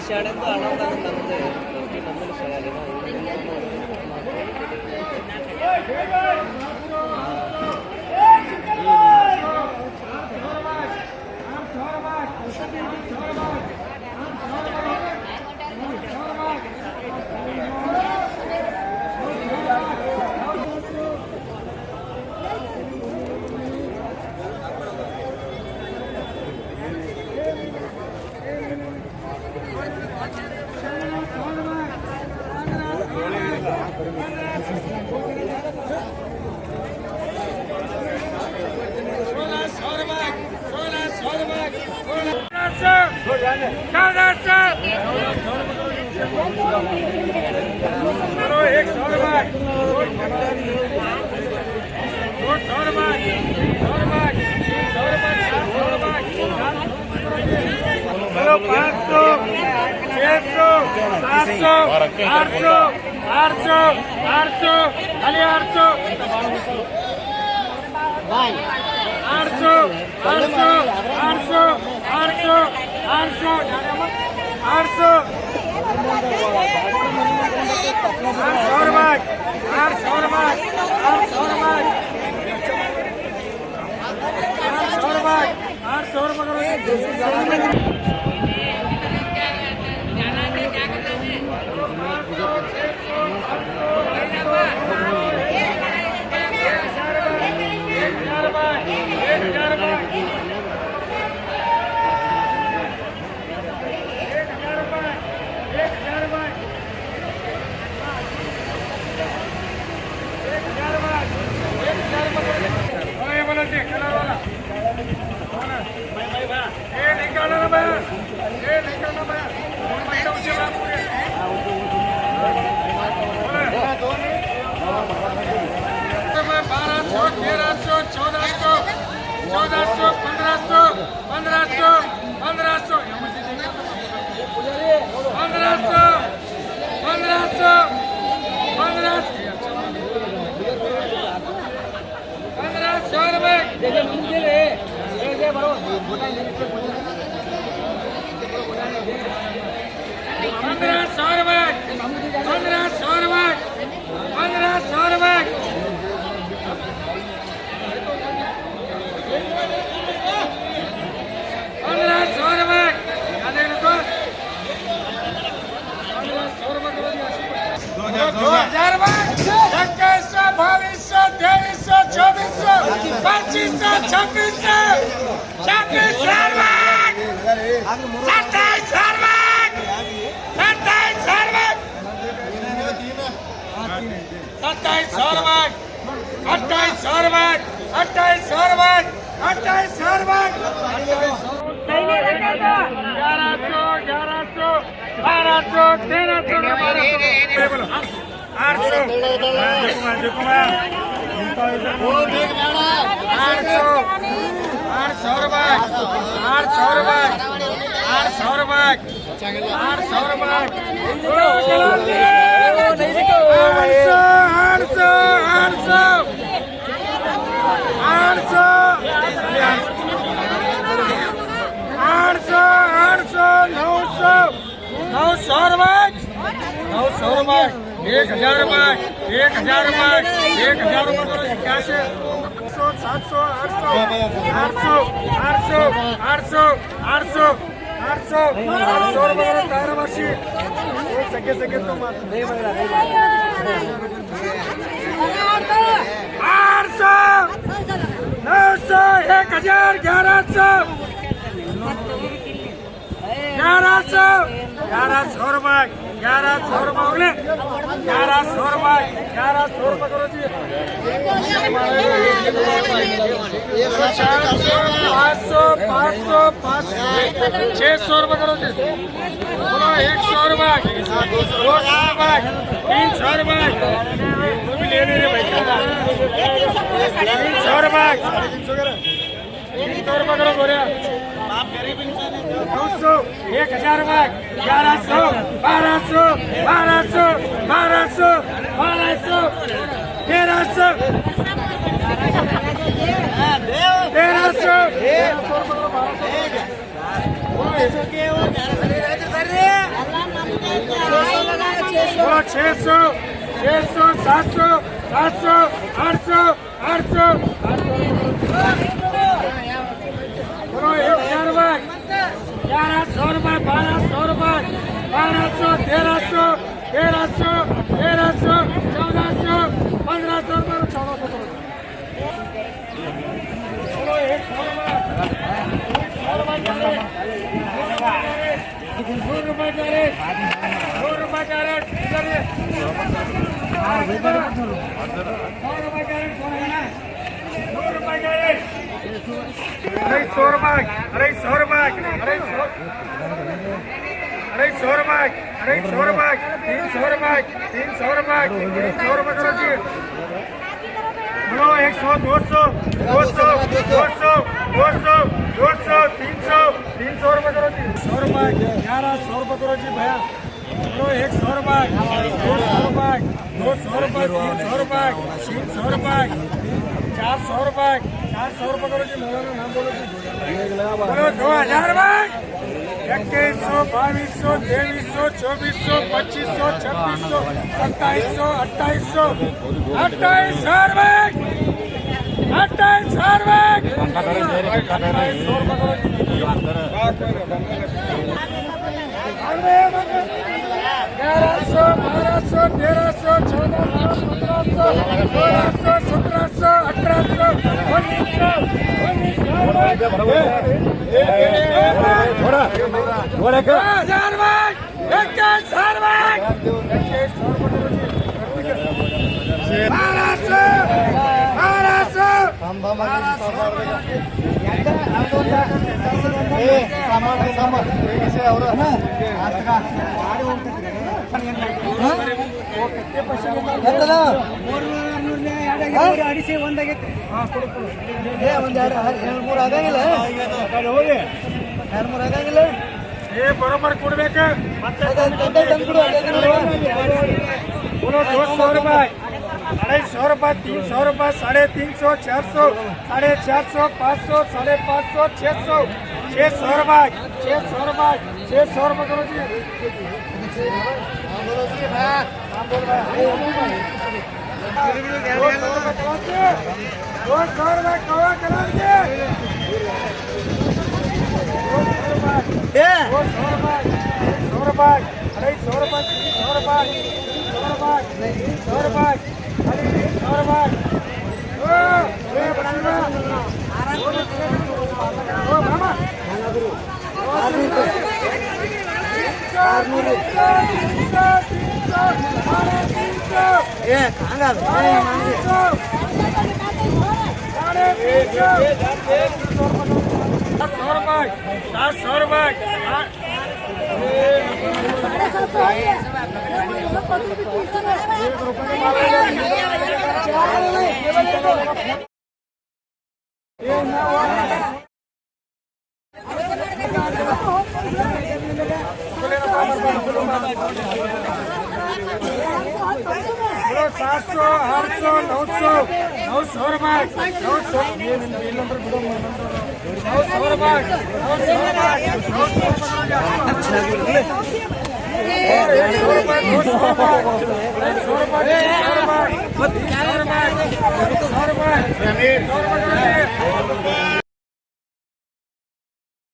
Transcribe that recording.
शाळेंದು ಆನಂದ ನಮ್ಮದು ನಮ್ಮಲ್ಲಿ ಶಾಲೆ हेलो 500 600 700 800 800 800 खाली 800 800 800 800 800 800 800 Terima kasih. बोलो 600 600 700 700 800 800 बोलो 1000 रुपये 1100 रुपये 1200 रुपये 1200 1300 1300 1300 1400 1500 रुपये 1400 बोलो 100 रुपये 100 रुपये कैरेट 100 रुपये कैरेट 100 रुपये अरे 100 रुपये अरे 100 रुपये अरे 100 रुपये 300 रुपये 300 रुपये 300 रुपये करो जी बोलो 100 200 200 200 200 200 300 300 रुपये करो जी 100 रुपये 1100 रुपये करो जी भैया बोलो 100 रुपये 200 रुपये 200 रुपये 300 रुपये 300 रुपये 400 रुपये 400 रुपये करो जी मौलाना नाम बोलो जी बोलो 2000 रुपये 2100 2200 2300 2400 2500 2600 2700 2800 2800 रुपये 2800 रुपये 2800 रुपये ग्यारह 1200 1300 1400 1500 1600 1700 1800 ಅಡಿಸಿ ಒಂದಾಗೈತಿ ಒಂದು ಎರಡು ಮೂರು ಆಗಂಗಿಲ್ಲ 2 3 ಆಗಂಗಿಲ್ಲ बरोबर ಕೊಡಬೇಕು बोलो 200 रुपये 250 रुपये 300 रुपये 350 400 450 500 550 600 600 रुपये 600 रुपये 600 रुपये करो जी 200 रुपये कवा कराएंगे 200 रुपये 100 रुपये 250 रुपये 300 रुपये 100 रुपये 100 रुपये बोलो 700 800 900 900 रुपये 900 रुपये 100 रुपये